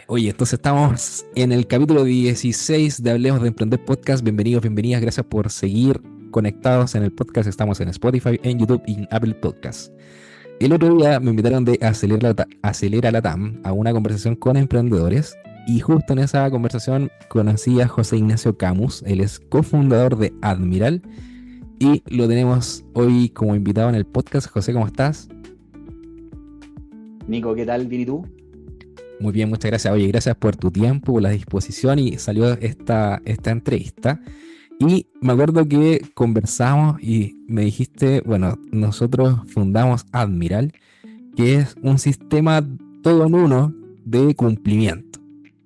Oye, entonces estamos en el capítulo 16 de Hablemos de Emprender Podcast. Bienvenidos, bienvenidas. Gracias por seguir conectados en el podcast. Estamos en Spotify, en YouTube y en Apple Podcasts. El otro día me invitaron de Acelera Latam a una conversación con emprendedores y justo en esa conversación conocí a José Ignacio Camus. Él es cofundador de Admiral y lo tenemos hoy como invitado en el podcast. José, ¿cómo estás? Nico, ¿qué tal? ¿Bien y tú? Muy bien, muchas gracias. Oye, gracias por tu tiempo, por la disposición y salió esta entrevista. Y me acuerdo que conversamos y me dijiste, bueno, nosotros fundamos Admiral, que es un sistema todo en uno de cumplimiento.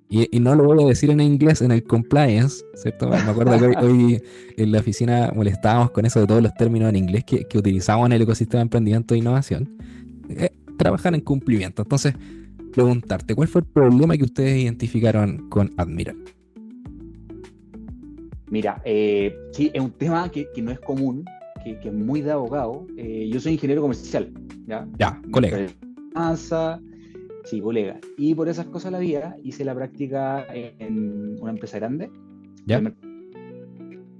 Y no lo voy a decir en inglés, en el compliance, ¿cierto? Me acuerdo que hoy en la oficina molestábamos con eso de todos los términos en inglés que utilizamos en el ecosistema de emprendimiento e innovación. Trabajar en cumplimiento. Entonces, preguntarte, ¿cuál fue el problema que ustedes identificaron con Admiral? Mira, sí, es un tema que no es común, que es muy de abogado. Yo soy ingeniero comercial, ¿ya? Ya, Me colega. finanza, sí, colega. Y por esas cosas la vida hice la práctica en una empresa grande ¿Ya? del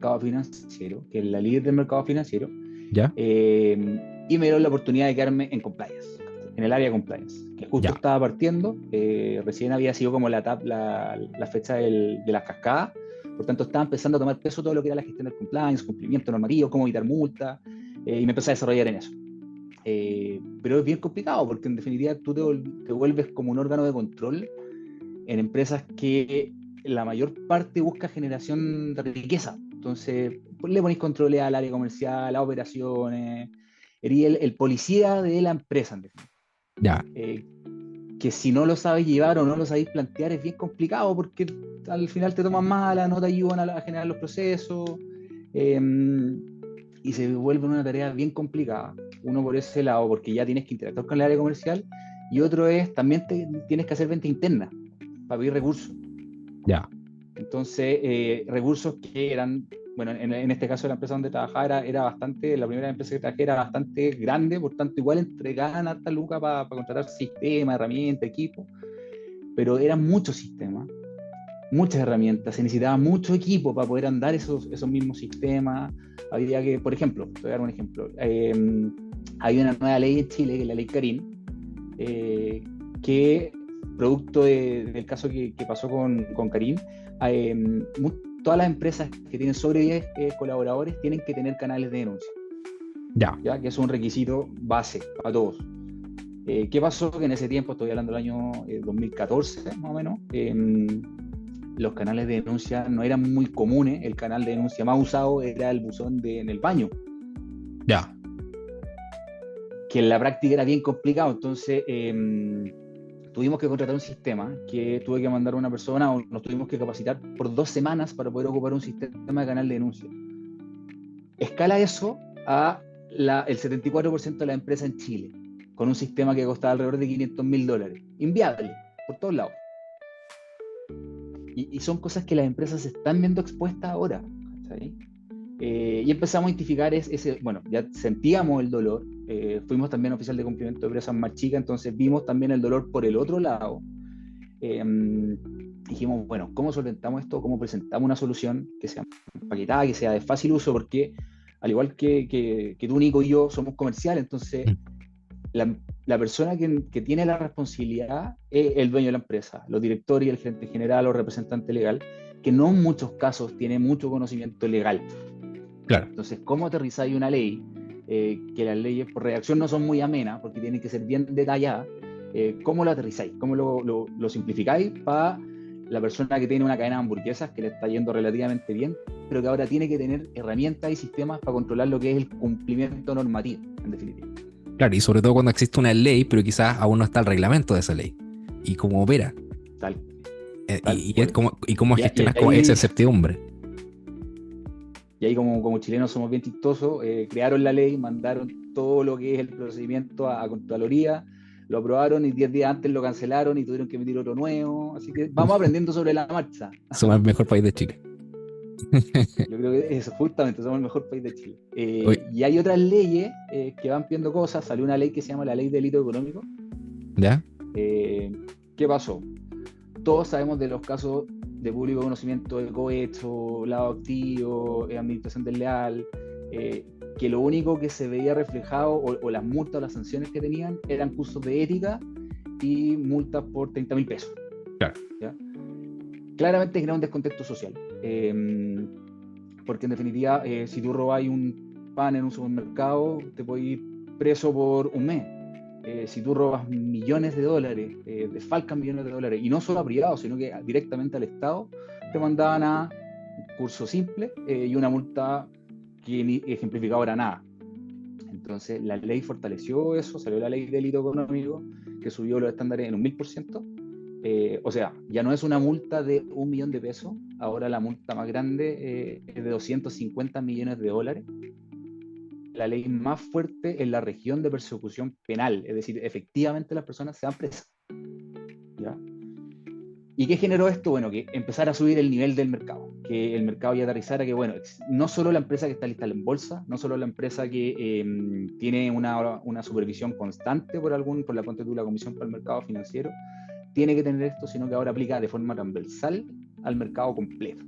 mercado financiero, que es la líder del mercado financiero, ¿Ya? y me dio la oportunidad de quedarme en compliance, en el área de compliance, que justo Ya. estaba partiendo, recién había sido como la fecha de las cascadas. Por tanto, estaba empezando a tomar peso todo lo que era la gestión del compliance, cumplimiento normativo, cómo evitar multas, y me empecé a desarrollar en eso. Pero es bien complicado porque en definitiva tú te vuelves como un órgano de control en empresas que la mayor parte busca generación de riqueza. Entonces, pues, le ponéis controles al área comercial, a operaciones, eres el policía de la empresa, en definitiva. Ya. Eh, que si no lo sabes llevar o no lo sabéis plantear es bien complicado porque al final te toman mala, no te ayudan a generar los procesos, eh, y se vuelve una tarea bien complicada. Uno por ese lado, porque ya tienes que interactuar con el área comercial, y otro es también tienes que hacer venta interna para pedir recursos. Ya. Entonces, recursos que eran, bueno, en este caso la empresa donde trabajaba era bastante, la primera empresa que trabajé era bastante grande, por tanto igual entregaban harta lucas para contratar sistemas, herramientas, equipos, pero eran muchos sistemas, muchas herramientas, se necesitaba mucho equipo para poder andar esos mismos sistemas. Había que, por ejemplo, te voy a dar un ejemplo, hay una nueva ley en Chile, que es la ley Karim, que producto del caso que pasó con Karim, eh, todas las empresas que tienen sobre 10 colaboradores tienen que tener canales de denuncia, Ya. ¿ya? Que es un requisito base para todos. ¿Qué pasó? Que en ese tiempo, estoy hablando del año 2014 más o menos, los canales de denuncia no eran muy comunes. El canal de denuncia más usado era el buzón en el baño, Ya. que en la práctica era bien complicado. Entonces, tuvimos que contratar un sistema, que tuve que mandar a una persona, o nos tuvimos que capacitar por 2 semanas para poder ocupar un sistema de canal de denuncia. Escala eso a el 74% de la empresa en Chile, con un sistema que costaba alrededor de $500.000. Inviable, por todos lados. Y son cosas que las empresas se están viendo expuestas ahora, ¿sí? Y empezamos a identificar bueno, ya sentíamos el dolor, fuimos también oficial de cumplimiento de empresas más chicas, entonces vimos también el dolor por el otro lado. eh, Dijimos, bueno, ¿cómo solventamos esto? ¿Cómo presentamos una solución que sea empaquetada, que sea de fácil uso? Porque al igual que tú, Nico, y yo somos comerciales, entonces Mm. la persona que tiene la responsabilidad es el dueño de la empresa, los directores y el gerente general o representante legal, que no en muchos casos tiene mucho conocimiento legal. Claro. Entonces, ¿cómo aterrizáis una ley? Que las leyes por redacción no son muy amenas porque tienen que ser bien detalladas. ¿Cómo lo aterrizáis? ¿Cómo lo simplificáis para la persona que tiene una cadena de hamburguesas que le está yendo relativamente bien, pero que ahora tiene que tener herramientas y sistemas para controlar lo que es el cumplimiento normativo, en definitiva? Claro, y sobre todo cuando existe una ley, pero quizás aún no está el reglamento de esa ley. Y cómo opera. Tal, tal Y cual. cómo gestionas Y como esa ahí, incertidumbre. como chilenos somos bien chistosos, crearon la ley, mandaron todo lo que es el procedimiento a Contraloría, lo aprobaron y 10 días antes lo cancelaron y tuvieron que emitir otro nuevo. Así que vamos aprendiendo sobre la marcha. Somos el mejor país de Chile. Yo creo que eso, justamente, somos el mejor país de Chile. Oye, Y hay otras leyes que van pidiendo cosas. Salió una ley que se llama la Ley de Delito Económico. ¿ya? Eh, ¿Qué pasó? todos sabemos de los casos de público conocimiento de cohecho, lado activo, administración desleal, que lo único que se veía reflejado, o las multas o las sanciones que tenían, eran cursos de ética y multas por 30.000 pesos. Claro. ¿Ya? Claramente genera un descontexto social, porque en definitiva, si tú robas un pan en un supermercado, te puedes ir preso por un mes. Si tú robas millones de dólares, desfalcas millones de dólares, y no solo a privados, sino que directamente al Estado, te mandaban a un curso simple y una multa que ni ejemplificaba era nada. Entonces la ley fortaleció eso, salió la ley de delito económico, que subió los estándares en un 1000%. O sea, ya no es una multa de 1 millón de pesos, ahora la multa más grande es de 250 millones de dólares. La ley más fuerte en la región de persecución penal, es decir, efectivamente las personas se van presas. ¿Ya? ¿Y qué generó esto? Bueno, que empezara a subir el nivel del mercado, que el mercado ya aterrizara, que bueno, no solo la empresa que está listada en bolsa, no solo la empresa que tiene una supervisión constante por la ponte tú, la Comisión para el Mercado Financiero, tiene que tener esto, sino que ahora aplica de forma transversal al mercado completo.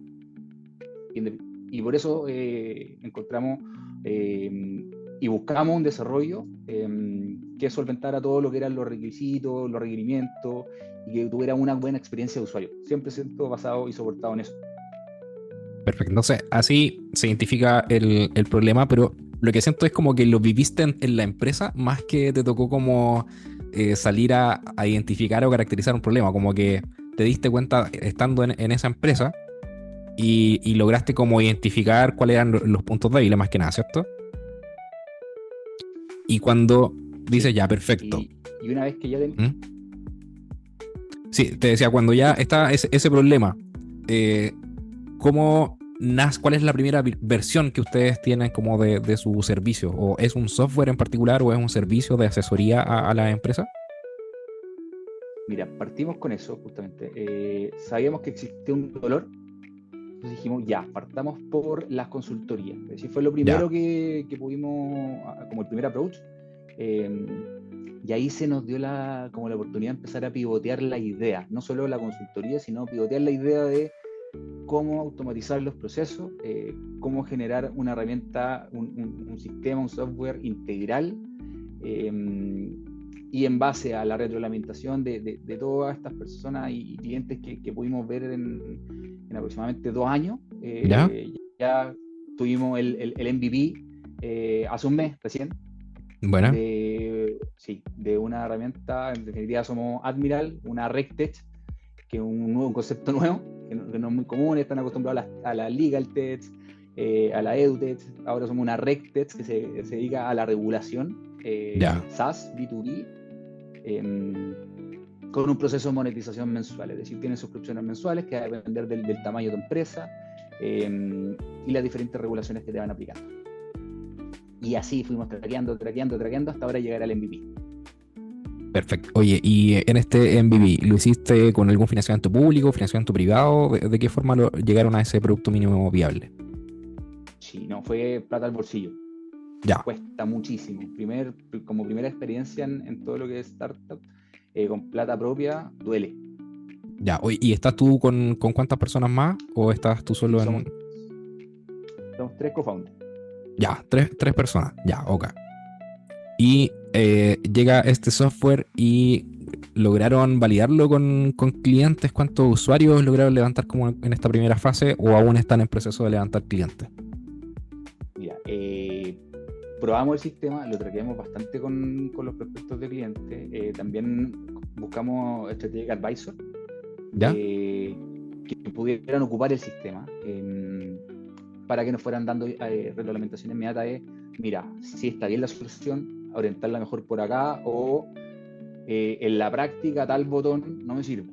Y por eso encontramos y buscamos un desarrollo que solventara todo lo que eran los requisitos, los requerimientos, y que tuviera una buena experiencia de usuario, 100% basado y soportado en eso. Perfecto. Entonces, así se identifica el problema, pero lo que siento es como que lo viviste en la empresa más que te tocó como salir a identificar o caracterizar un problema, como que te diste cuenta estando en esa empresa y lograste como identificar cuáles eran los puntos débiles más que nada, ¿cierto? Y cuando dices, Sí. ya, perfecto. Y una vez que ya ¿Mm? Sí, te decía, cuando ya está ese problema, ¿cómo cuál es la primera versión que ustedes tienen como de su servicio? ¿O es un software en particular o es un servicio de asesoría a la empresa? Mira, partimos con eso justamente. Sabíamos que existía un dolor, entonces dijimos, ya, partamos por las consultorías. Es decir, fue lo Ya, primero que pudimos, como el primer approach. Eh, y ahí se nos dio como la oportunidad de empezar a pivotear la idea, no solo la consultoría, sino pivotear la idea de cómo automatizar los procesos, cómo generar una herramienta, un sistema, un software integral, y en base a la retroalimentación de todas estas personas y clientes que pudimos ver en aproximadamente 2 años, ya, ya tuvimos el MVP hace un mes recién, buena, de una herramienta. En definitiva somos Admiral, una RegTech, que es un concepto nuevo, que no es muy común. Están acostumbrados a la Legal Tech, a la EduTech. Ahora somos una RegTech que se dedica a la regulación, ya, SaaS, B2B, con un proceso de monetización mensual. Es decir, tienen suscripciones mensuales que va a depender del tamaño de tu empresa y las diferentes regulaciones que te van aplicando. Y así fuimos traqueando hasta ahora llegar al MVP. perfecto. Oye, y en este MVP, ¿lo hiciste con algún financiamiento público, financiamiento privado? ¿De qué forma llegaron a ese producto mínimo viable? Sí, no, fue plata al bolsillo. Ya, Cuesta muchísimo. Como primera experiencia en todo lo que es startup, con plata propia, duele. ya. Oye, ¿y estás tú con cuántas personas más? ¿O estás tú Sí, solo en...? somos 3 co-founders. Ya, tres personas. Ya, ok. Y llega este software y lograron validarlo con clientes. ¿Cuántos usuarios lograron levantar como en esta primera fase o aún están en proceso de levantar clientes? Mira, probamos el sistema, lo traqueamos bastante con los prospectos de clientes. También buscamos Strategic Advisor ¿Ya? que pudieran ocupar el sistema para que nos fueran dando retroalimentación inmediata de, mira, si está bien la solución, orientarla mejor por acá, o en la práctica tal botón no me sirve.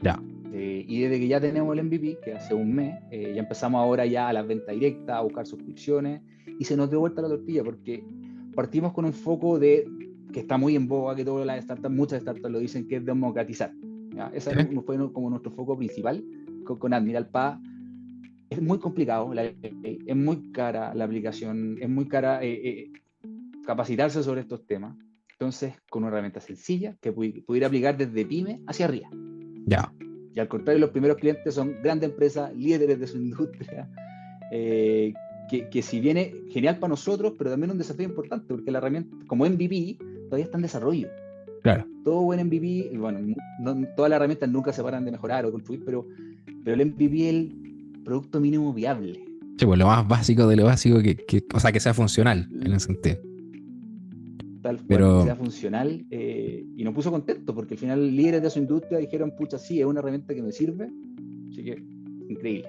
Ya. Y desde que ya tenemos el MVP, que hace un mes, ya empezamos ahora ya a las ventas directas, a buscar suscripciones, y se nos dio vuelta la tortilla, porque partimos con un foco que está muy en boga, que todas las startups, muchas startups lo dicen, que es democratizar. ¿Ya? Ese ¿Sí? fue como nuestro foco principal con Admiral Pa. Es muy complicado, es muy cara la aplicación, es muy cara capacitarse sobre estos temas. Entonces, con una herramienta sencilla que pudiera aplicar desde pyme hacia arriba. Ya. Y al contrario, los primeros clientes son grandes empresas, líderes de su industria, que si bien es genial para nosotros, pero también es un desafío importante, porque la herramienta, como MVP, todavía está en desarrollo. Claro. Todo buen MVP, bueno, todas las herramientas nunca se paran de mejorar o construir, pero el MVP es el producto mínimo viable. Sí, pues lo más básico de lo básico, o sea, que sea funcional en ese sentido. Tal cual, Pero, que sea funcional, y nos puso contento, porque al final líderes de su industria dijeron, pucha, sí, es una herramienta que me sirve, así que increíble.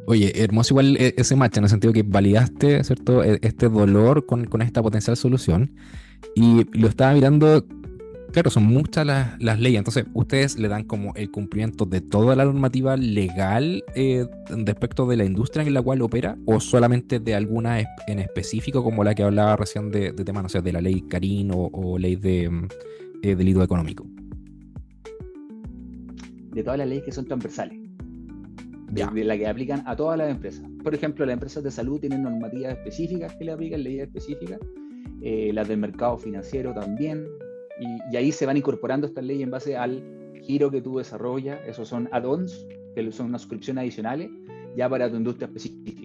oye, hermoso igual ese match, en el sentido que validaste, ¿cierto? Este dolor con esta potencial solución. Y lo estaba mirando, claro, son muchas las leyes, entonces ustedes le dan como el cumplimiento de toda la normativa legal respecto de la industria en la cual opera, o solamente de alguna en específico, como la que hablaba recién de temas, no sé, de la ley Carín o ley de delito económico. De todas las leyes que son transversales, Ya. de la que aplican a todas las empresas. Por ejemplo, las empresas de salud tienen normativas específicas que le aplican, leyes específicas, las del mercado financiero también, y ahí se van incorporando estas leyes en base al giro que tú desarrollas. Esos son add-ons, que son unas suscripciones adicionales ya para tu industria específica.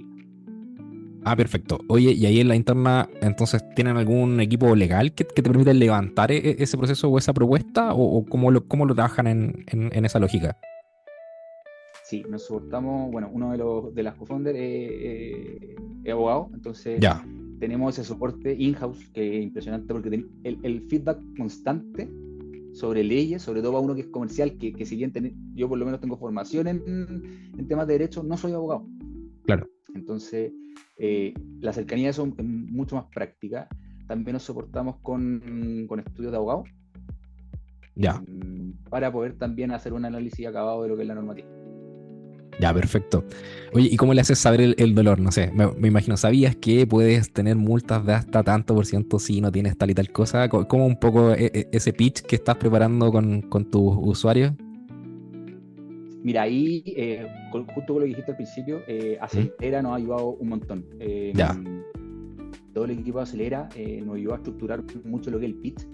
Ah, perfecto. Oye, y ahí en la interna, entonces, ¿tienen algún equipo legal que te permite levantar ese proceso o esa propuesta? ¿O cómo lo trabajan en esa lógica? Sí, nos soportamos, bueno, uno de las co-founders es abogado, entonces Ya. tenemos ese soporte in-house que es impresionante, porque el feedback constante sobre leyes, sobre todo para uno que es comercial, que si bien yo por lo menos tengo formación en temas de derecho, no soy abogado. Claro. Entonces, la cercanía de eso es mucho más práctica. También nos soportamos con estudios de abogado, Ya. para poder también hacer un análisis acabado de lo que es la normativa. Ya, perfecto. Oye, ¿y cómo le haces saber el dolor? No sé, me imagino, ¿sabías que puedes tener multas de hasta tanto por ciento si no tienes tal y tal cosa? ¿Cómo un poco ese pitch que estás preparando con tus usuarios? Mira, ahí, justo con lo que dijiste al principio, Acelera nos ha ayudado un montón. Ya. Todo el equipo de Acelera nos ayudó a estructurar mucho lo que es el pitch.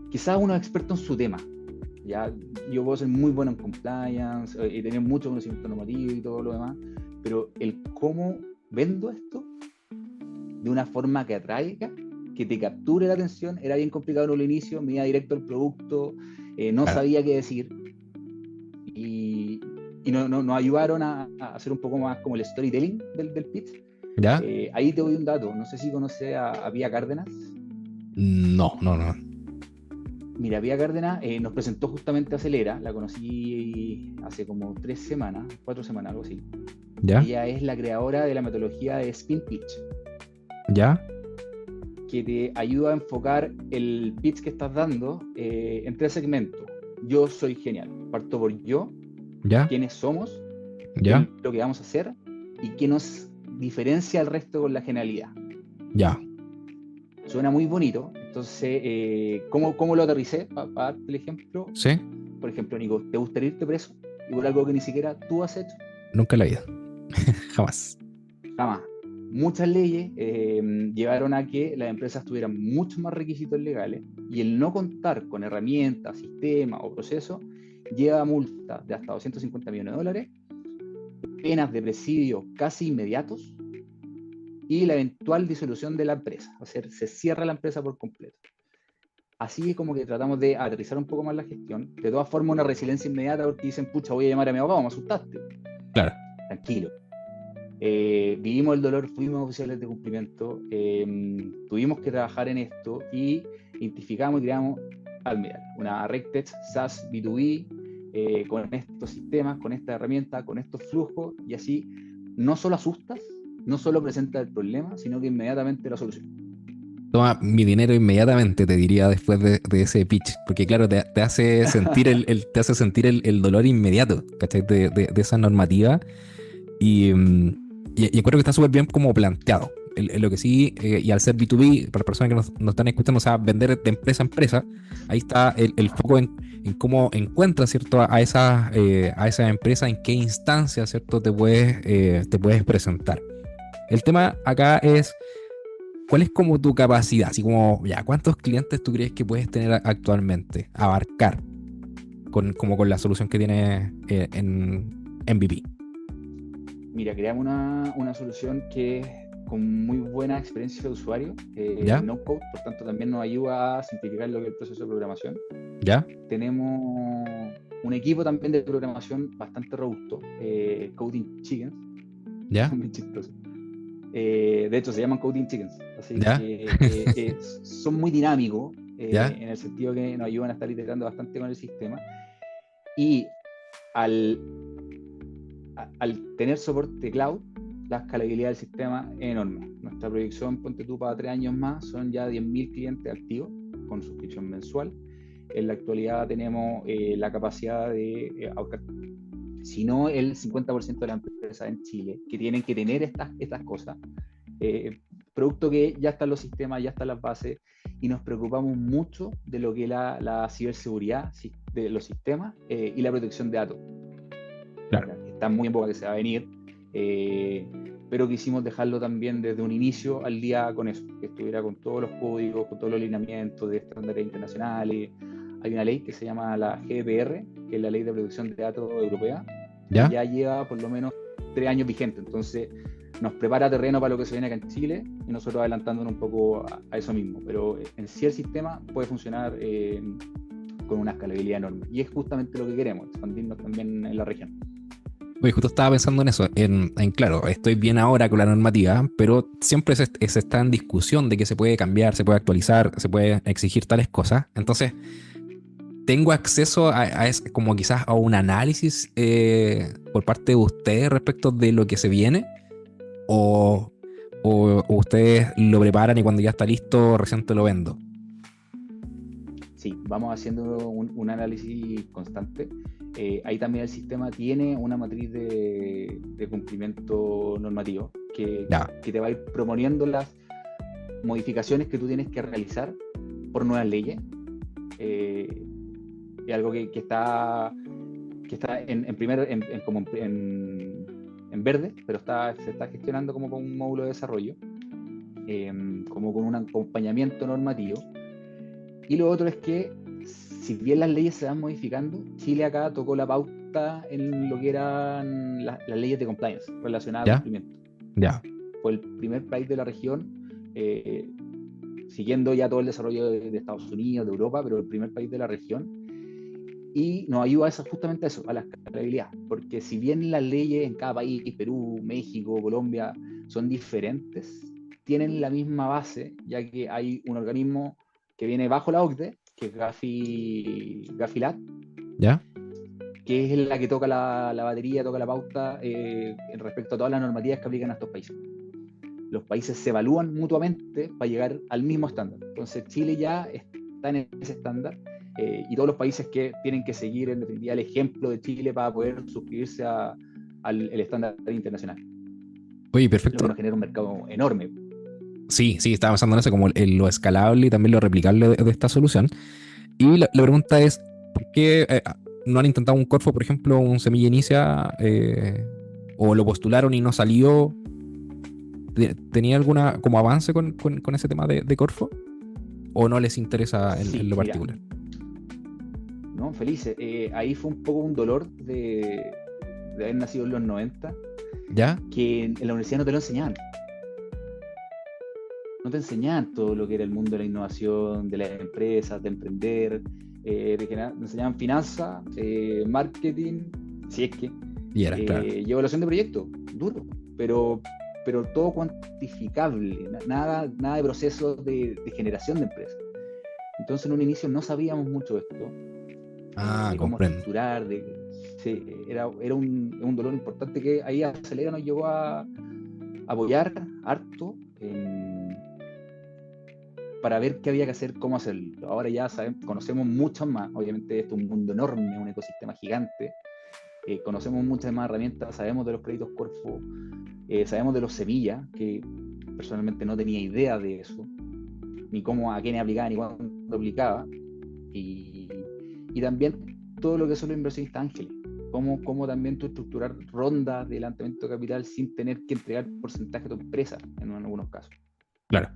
Quizás uno es experto en su tema. Ya, yo puedo ser muy bueno en compliance y tener mucho conocimiento normativo y todo lo demás, pero el cómo vendo esto de una forma que atraiga, que te capture la atención, era bien complicado en el inicio. Me iba directo al producto, no Claro. sabía qué decir, y nos ayudaron a hacer un poco más como el storytelling del pitch. ¿Ya? Ahí te doy un dato, no sé si conoces a Pía Cárdenas. No, no, no. Mira, Pía Cárdenas nos presentó justamente a Acelera, la conocí hace como 3 semanas, 4 semanas, algo así. ¿Ya? Ella es la creadora de la metodología de Spin Pitch, ¿Ya? que te ayuda a enfocar el pitch que estás dando en 3 segmentos. Yo soy genial, parto por yo, ¿Ya? quiénes somos, qué es ¿Ya? lo que vamos a hacer y qué nos diferencia al resto con la genialidad. ¿Ya? Suena muy bonito, entonces, ¿cómo lo aterricé? Para darte el ejemplo, ¿Sí? por ejemplo, Nico, ¿te gustaría irte preso y por algo que ni siquiera tú has hecho? Nunca en la vida. Jamás. Jamás. Muchas leyes llevaron a que las empresas tuvieran muchos más requisitos legales, y el no contar con herramientas, sistemas o procesos lleva a multas de hasta $250 millones, penas de presidio casi inmediatos y la eventual disolución de la empresa. O sea, se cierra la empresa por completo. Así es como que tratamos de aterrizar un poco más la gestión. De todas formas, una resiliencia inmediata, porque dicen, pucha, voy a llamar a mi abogado, me asustaste. Claro. Tranquilo. Vivimos el dolor, fuimos oficiales de cumplimiento, tuvimos que trabajar en esto y identificamos y creamos Almiral, una RegTech SaaS B2B, con estos sistemas, con esta herramienta, con estos flujos, y así no solo asustas, no solo presentas el problema, sino que inmediatamente la solución. Toma mi dinero inmediatamente, te diría después de ese pitch. Porque claro, te hace sentir te hace sentir el dolor inmediato, ¿cachai? De esa normativa. Y encuentro que está súper bien como planteado. Lo que sí, y al ser B2B, para las personas que nos están escuchando, o sea, vender de empresa a empresa, ahí está el foco en cómo encuentras, ¿cierto? A esa empresa, en qué instancia, ¿cierto? Te puedes presentar. El tema acá es, ¿cuál es como tu capacidad? Así como, ya, ¿cuántos clientes tú crees que puedes tener actualmente? Abarcar. como con la solución que tiene en MVP? Mira, creamos una solución que es con muy buena experiencia de usuario, ¿Ya? no code, por tanto también nos ayuda a simplificar lo que es el proceso de programación. ¿Ya? Tenemos un equipo también de programación bastante robusto, Coding Chickens, que ¿Ya? son muy chistosos. De hecho, se llaman Coding Chickens, así ¿Ya? que son muy dinámicos, ¿Ya? en el sentido que nos ayudan a estar iterando bastante con el sistema. Y al, al tener soporte cloud, la escalabilidad del sistema es enorme. Nuestra proyección, ponte tú, para 3 años más, son ya 10.000 clientes activos con suscripción mensual. En la actualidad tenemos la capacidad de ahorcar, si no el 50% de las empresas en Chile, que tienen que tener estas cosas. Producto que ya están los sistemas, ya están las bases, y nos preocupamos mucho de lo que es la ciberseguridad de los sistemas y la protección de datos. Claro. Está muy en boca que se va a venir, pero quisimos dejarlo también desde un inicio al día con eso, que estuviera con todos los códigos, con todos los lineamientos de estándares internacionales. Hay una ley que se llama la GDPR, que es la Ley de Protección de Datos Europea, que ¿Ya? ya lleva por lo menos 3 años vigente. Entonces nos prepara terreno para lo que se viene acá en Chile, y nosotros adelantándonos un poco a eso mismo. Pero en sí el sistema puede funcionar con una escalabilidad enorme, y es justamente lo que queremos, expandirnos también en la región. Oye, justo estaba pensando en eso, claro, estoy bien ahora con la normativa, pero siempre se está en discusión de que se puede cambiar, se puede actualizar, se puede exigir tales cosas. Entonces, tengo acceso como quizás a un análisis por parte de ustedes respecto de lo que se viene, o, o ustedes lo preparan y cuando ya está listo recién te lo vendo. Sí, vamos haciendo un análisis constante. Ahí también el sistema tiene una matriz de cumplimiento normativo Ya, que te va a ir proponiendo las modificaciones que tú tienes que realizar por nuevas leyes. Es algo que está en verde, pero se está gestionando como con un módulo de desarrollo, como con un acompañamiento normativo. Y lo otro es que, si bien las leyes se van modificando, Chile acá tocó la pauta en lo que eran las leyes de compliance relacionadas a ya, cumplimiento. ya. Fue el primer país de la región, siguiendo ya todo el desarrollo de Estados Unidos, de Europa, pero el primer país de la región. Y nos ayuda justamente a eso, a la escalabilidad. Porque si bien las leyes en cada país, Perú, México, Colombia, son diferentes, tienen la misma base, ya que hay un organismo que viene bajo la OCDE, que es Gafilat, ¿Ya? que es la que toca la batería, toca la pauta respecto a todas las normativas que aplican a estos países. Los países se evalúan mutuamente para llegar al mismo estándar. Entonces Chile ya está en ese estándar, y todos los países que tienen que seguir en definitiva el ejemplo de Chile para poder suscribirse al estándar internacional, Oye, lo que perfecto. nos genera un mercado enorme. Sí, sí, estaba pensando en eso, como lo escalable y también lo replicable de esta solución. Y la pregunta es, ¿por qué no han intentado un Corfo, por ejemplo, un Semilla Inicia, o lo postularon y no salió? ¿Tenía alguna como avance con ese tema de Corfo? ¿O no les interesa en Sí, lo mira, particular? no, felices. Ahí fue un poco un dolor de haber nacido en los 90, ¿Ya? que en la universidad no te lo enseñaban. No te enseñaban todo lo que era el mundo de la innovación, de las empresas, de emprender, te enseñaban finanzas, marketing, si es que, Y era, claro. y evaluación de proyectos, duro, pero todo cuantificable, nada de procesos de generación de empresas. Entonces en un inicio no sabíamos mucho de esto, Ah, de cómo comprendo. estructurar, era un dolor importante que ahí Acelera nos llegó a apoyar harto para ver qué había que hacer, cómo hacerlo. Ahora ya conocemos mucho más, obviamente esto es un mundo enorme, un ecosistema gigante, conocemos muchas más herramientas, sabemos de los créditos Corfo, sabemos de los Semilla, que personalmente no tenía idea de eso, ni cómo, a quién aplicaba, ni cuándo aplicaba, y, y también todo lo que son los inversionistas ángeles, cómo también tú estructurar rondas de levantamiento de capital sin tener que entregar porcentaje a tu empresa en algunos casos. Claro.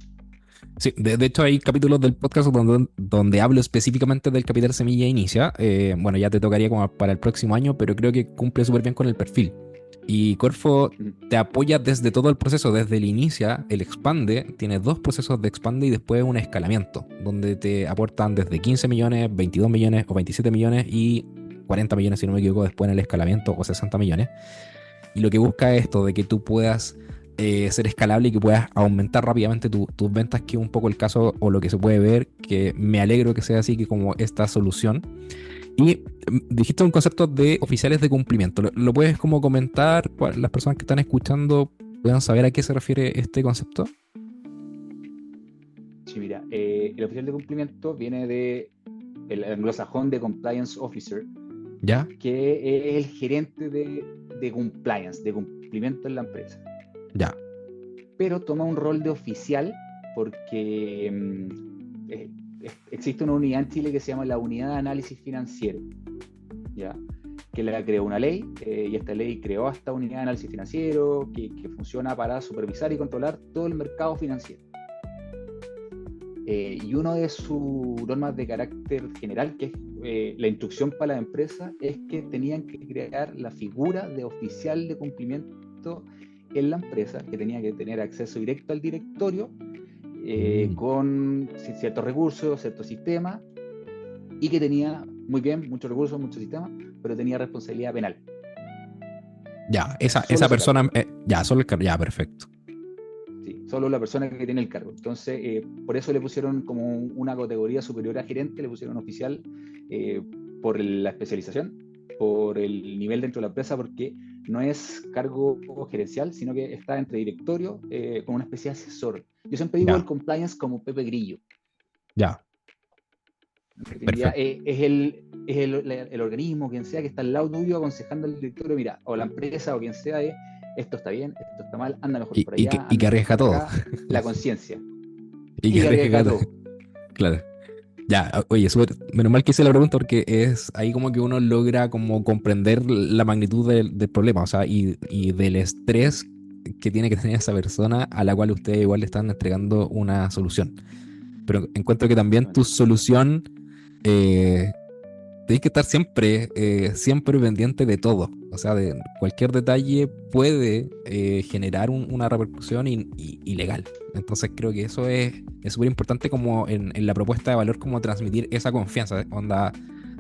Sí, de hecho hay capítulos del podcast donde hablo específicamente del Capital Semilla Inicia. Bueno, ya te tocaría como para el próximo año, pero creo que cumple súper bien con el perfil. Y Corfo Mm. te apoya desde todo el proceso, desde el inicia, el expande, tiene dos procesos de expande y después un escalamiento, donde te aportan desde 15 millones, 22 millones o 27 millones y 40 millones, si no me equivoco, después en el escalamiento o 60 millones. Y lo que busca es esto, de que tú puedas ser escalable y que puedas aumentar rápidamente tus ventas, que es un poco el caso o lo que se puede ver, que me alegro que sea así, que como esta solución. Y dijiste un concepto de oficiales de cumplimiento. ¿Lo puedes como comentar para las personas que están escuchando puedan saber a qué se refiere este concepto? Sí, mira, el oficial de cumplimiento viene de el anglosajón de Compliance Officer, ¿Ya? que es el gerente de compliance, de cumplimiento en la empresa. Ya. Pero toma un rol de oficial porque existe una unidad en Chile que se llama la Unidad de Análisis Financiero, ¿ya? Que la creó una ley, y esta ley creó esta unidad de análisis financiero que funciona para supervisar y controlar todo el mercado financiero. Y una de sus normas de carácter general, que es la instrucción para las empresas, es que tenían que crear la figura de oficial de cumplimiento en la empresa, que tenía que tener acceso directo al directorio, Mm. con ciertos recursos, ciertos sistemas, y que tenía, muy bien, muchos recursos, muchos sistemas, pero tenía responsabilidad penal. Ya, Solo esa ese cargo. persona, ya, solo el ya, perfecto. Sí, solo la persona que tiene el cargo. Entonces, por eso le pusieron como una categoría superior a gerente, le pusieron oficial, eh, por la especialización, por el nivel dentro de la empresa, porque no es cargo gerencial, sino que está entre directorio, con una especie de asesor. Yo siempre digo el Ya, compliance como Pepe Grillo. ya, En definitiva, perfecto. el organismo, quien sea, que está al lado tuyo aconsejando al directorio, mira, o la empresa o quien sea, esto está bien, esto está mal, anda mejor por allá, Y anda que mejor arriesga por todo. acá, la conciencia. Y que Y que arriesga arriesga todo. todo. Claro. Ya, oye, menos mal que hice la pregunta porque es ahí como que uno logra como comprender la magnitud del problema, o sea, y del estrés que tiene que tener esa persona a la cual ustedes igual le están entregando una solución. Pero encuentro que también tu Exactamente. solución eh, tienes que estar siempre, siempre pendiente de todo. O sea, de cualquier detalle puede generar una repercusión ilegal. Entonces creo que eso es súper importante como en la propuesta de valor, como transmitir esa confianza. Onda,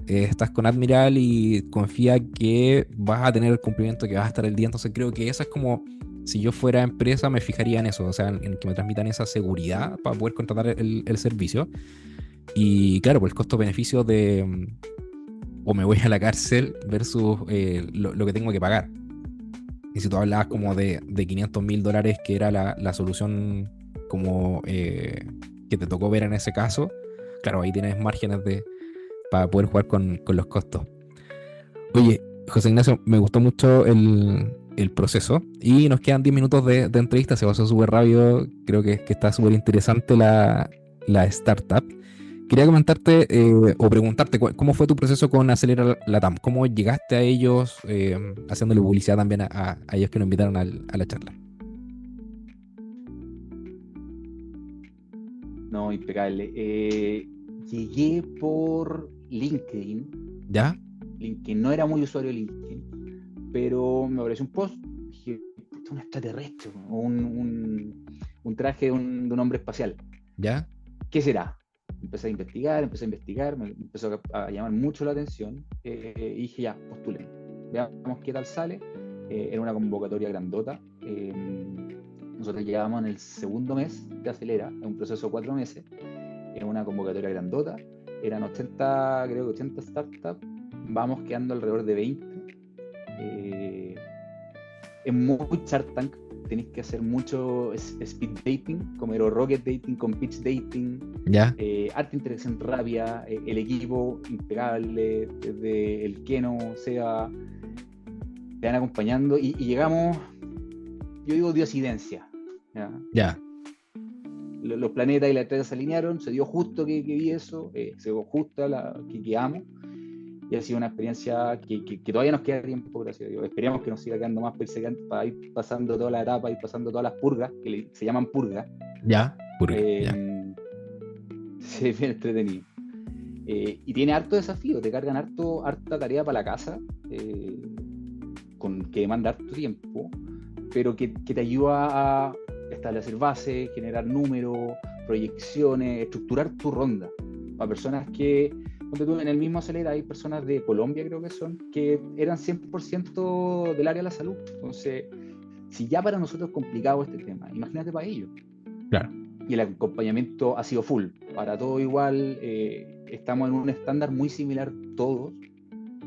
estás con Admiral y confía que vas a tener el cumplimiento, que vas a estar el día. Entonces creo que eso es como, si yo fuera empresa, me fijaría en eso. O sea, en que me transmitan esa seguridad para poder contratar el servicio. Y claro, por el costo-beneficio de o me voy a la cárcel versus lo que tengo que pagar. Y si tú hablabas como Claro. de $500.000, que era la solución como que te tocó ver en ese caso, claro, ahí tienes márgenes para poder jugar con los costos. Oye, José Ignacio, me gustó mucho el proceso y nos quedan 10 minutos de entrevista, se pasó súper rápido, creo que está súper interesante la startup. Quería comentarte o preguntarte cómo fue tu proceso con Acelera Latam, cómo llegaste a ellos, haciéndole publicidad también a ellos que nos invitaron a la charla. No, impecable. Llegué por LinkedIn. ¿Ya? LinkedIn no era muy usuario de LinkedIn, pero me apareció un post. Dije, "Puta, un extraterrestre, o un traje de un hombre espacial. ¿Ya? ¿Qué será?" Empecé a investigar, me empezó a llamar mucho la atención, y dije, ya, postulen, veamos qué tal sale. Era una convocatoria grandota. Nosotros llegábamos en el segundo mes de Acelera, en un proceso de 4 meses, en una convocatoria grandota. Eran 80, creo que 80 startups, vamos quedando alrededor de 20. Eh, es muy Shark Tank, tenéis que hacer mucho speed dating, como era rocket dating con pitch dating, ¿Ya? arte interacción rápida, el equipo impecable, desde el Keno, Seba, te van acompañando y llegamos, yo digo diosidencia, ¿ya? ¿Ya? Los planetas y las estrellas se alinearon, se dio justo que vi eso, se dio justo que quedamos. Y ha sido una experiencia que todavía nos queda tiempo, gracias a Dios. Esperemos que nos siga quedando más para ir pasando toda la etapa, ir pasando todas las purgas, que se llaman purgas, ¿Ya? Purga, ya. Sí, es bien entretenido. Y tiene harto desafío, te cargan harta tarea para la casa, que demanda harto tiempo, pero que te ayuda a establecer bases, generar números, proyecciones, estructurar tu ronda. Para personas que, ponte tú, en el mismo Acelera hay personas de Colombia, creo que son, que eran 100% del área de la salud. Entonces, si ya para nosotros es complicado este tema, imagínate para ellos. Claro. Y el acompañamiento ha sido full, para todo igual, estamos en un estándar muy similar todos,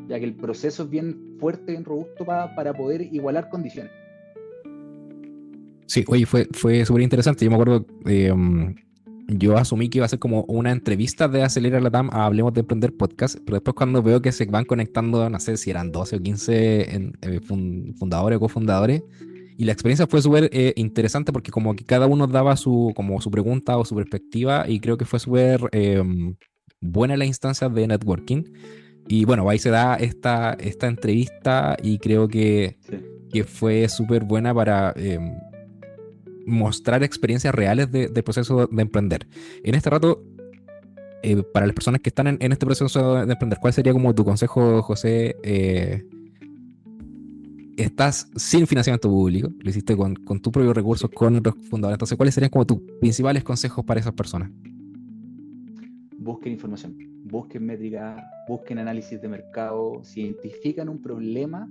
ya que el proceso es bien fuerte, bien robusto para poder igualar condiciones. Sí, oye, fue súper interesante. Yo me acuerdo, yo asumí que iba a ser como una entrevista de Acelera Latam a Hablemos de Emprender Podcast, pero después cuando veo que se van conectando, no sé si eran 12 o 15 fundadores o cofundadores, y la experiencia fue súper interesante porque como que cada uno daba como su pregunta o su perspectiva, y creo que fue súper buena la instancia de networking. Y bueno, ahí se da esta entrevista y creo Sí. que fue súper buena para mostrar experiencias reales del proceso de emprender. En este rato, para las personas que están en este proceso de emprender, ¿cuál sería como tu consejo, José? Estás sin financiamiento público, lo hiciste con tus propios Sí. recursos, con otros fundadores. Entonces, ¿cuáles serían como tus principales consejos para esas personas? Busquen información, busquen métricas, busquen análisis de mercado, si identifican un problema,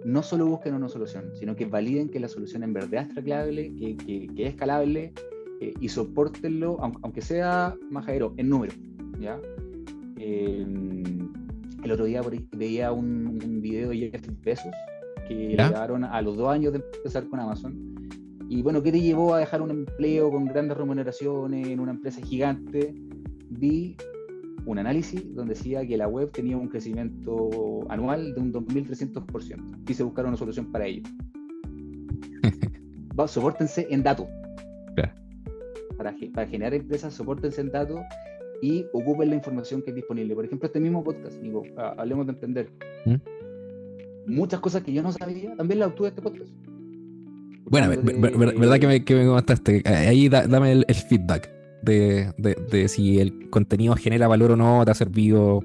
no solo busquen una solución, sino que validen que la solución en verdad es traclable, que es escalable, y soportenlo, aunque sea majadero, en números, ¿ya? Eh, el otro día veía un video de Jeff Bezos que lo ¿Ya? grabaron a los 2 años de empezar con Amazon. Y bueno, ¿qué te llevó a dejar un empleo con grandes remuneraciones en una empresa gigante? Vi un análisis donde decía que la web tenía un crecimiento anual de un 2.300%. Quise buscar una solución para ello. Sopórtense en datos. Claro. Para generar empresas, sopórtense en datos y ocupen la información que es disponible. Por ejemplo, este mismo podcast, digo, Hablemos de Emprender. ¿Mm? Muchas cosas que yo no sabía, también las obtuve de este podcast. Bueno, verdad Buscándote, que me comentaste. Ahí dame el feedback de si el contenido genera valor o no, te ha servido.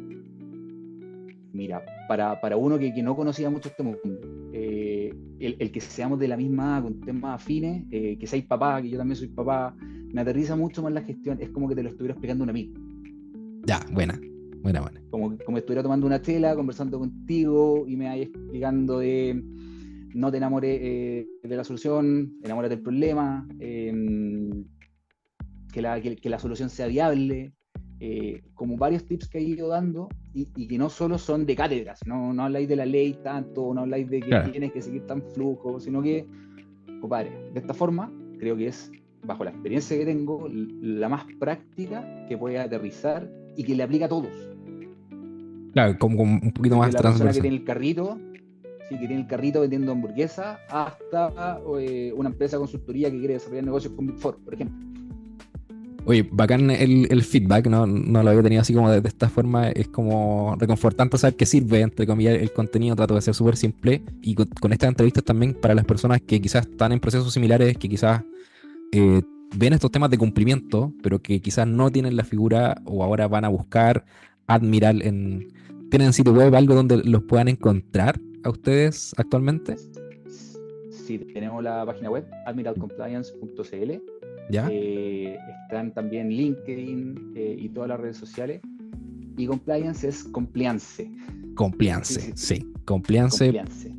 mira, para uno que no conocía mucho este mundo, el que seamos de la misma, con temas afines, que seáis papá, que yo también soy papá, me aterriza mucho más la gestión, es como que te lo estuviera explicando un amigo, Ya, buena, buena, buena. como estuviera tomando una chela, conversando contigo y me vaya explicando de no te enamores de la solución, enamórate del problema, que la solución sea viable, como varios tips que he ido dando y que no solo son de cátedras, no habláis de la ley tanto, no habláis de que Claro. tienes que seguir tan flujo, sino que, compadre, de esta forma creo que es, bajo la experiencia que tengo, la más práctica que puede aterrizar y que le aplica a todos. Claro, como un poquito Desde más la persona que transversal. tiene el carrito, sí, que tiene el carrito vendiendo hamburguesas, hasta una empresa de consultoría que quiere desarrollar negocios con Big Four, por ejemplo. Oye, bacán el feedback, no lo había tenido así como de esta forma, es como reconfortante saber que sirve, entre comillas, el contenido, trato de ser súper simple, y con estas entrevistas también para las personas que quizás están en procesos similares, que quizás eh, ven estos temas de cumplimiento, pero que quizás no tienen la figura o ahora van a buscar admirar ¿Tienen sitio web algo donde los puedan encontrar a ustedes actualmente? Sí, tenemos la página web admiralcompliance.cl. ¿Ya? Están también LinkedIn y todas las redes sociales. Y compliance es compliance. Sí, Compliance, sí, sí. sí. Compliance Compliance.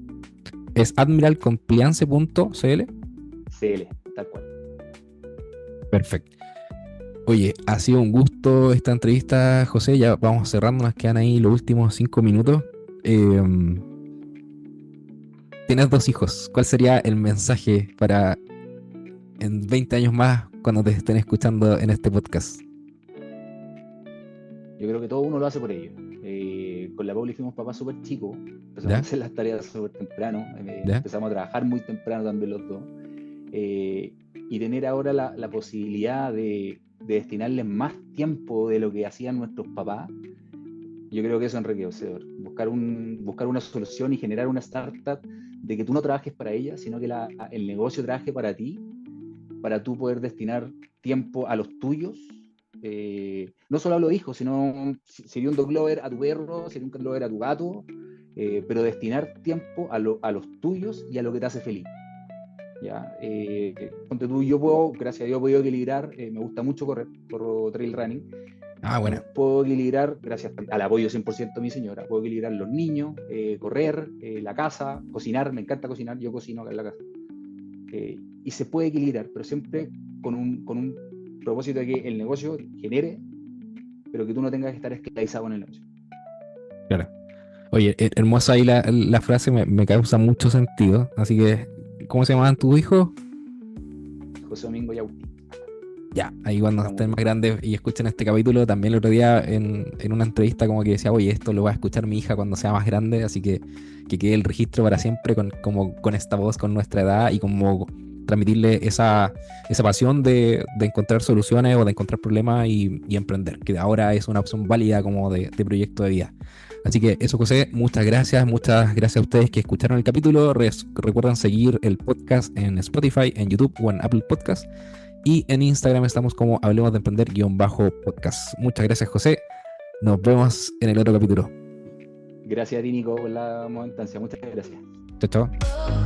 es admiralcompliance.cl. CL, tal cual. Perfecto. Oye, ha sido un gusto esta entrevista, José. Ya vamos cerrando, nos quedan ahí los últimos 5 minutos. Eh, Tienes 2 hijos. ¿Cuál sería el mensaje para en 20 años más cuando te estén escuchando en este podcast? Yo creo que todo uno lo hace por ello. Con la Pauli fuimos papás súper chicos, empezamos a ¿Ya? hacer las tareas súper temprano, ¿Ya? empezamos a trabajar muy temprano también los dos. Eh, y tener ahora la posibilidad de destinarles más tiempo de lo que hacían nuestros papás, yo creo que eso es enriquecedor. Buscar una solución y generar una startup de que tú no trabajes para ella, sino que el negocio trabaje para ti, para tú poder destinar tiempo a los tuyos. No solo hablo de hijos, sino sería un dog lover a tu perro, sería un cat lover a tu gato, pero destinar tiempo a los tuyos y a lo que te hace feliz. ¿Ya? Ponte tú, yo puedo, gracias a Dios, he podido equilibrar, me gusta mucho correr, corro trail running, Bueno. puedo equilibrar, gracias al apoyo 100% de mi señora, puedo equilibrar los niños, correr, la casa, cocinar, me encanta cocinar, yo cocino acá en la casa. Y se puede equilibrar, pero siempre con un propósito de que el negocio genere, pero que tú no tengas que estar esclavizado con el negocio. Claro. Oye, hermosa ahí la frase, me causa mucho sentido. Así que, ¿cómo se llamaban tus hijos? José Domingo y Agustín. Ya, ahí cuando estén más grandes y escuchen este capítulo, también el otro día en una entrevista como que decía, oye, esto lo va a escuchar mi hija cuando sea más grande, así que quede el registro para siempre con esta voz, con nuestra edad y como transmitirle esa pasión de encontrar soluciones o de encontrar problemas y emprender, que ahora es una opción válida como de proyecto de vida. Así que eso, José, muchas gracias a ustedes que escucharon el capítulo. Recuerden seguir el podcast en Spotify, en YouTube o en Apple Podcast. Y en Instagram estamos como Hablemos de Emprender-podcast. Muchas gracias, José. Nos vemos en el otro capítulo. Gracias a ti, Nico, por la momentancia. Muchas gracias. Chao, chao.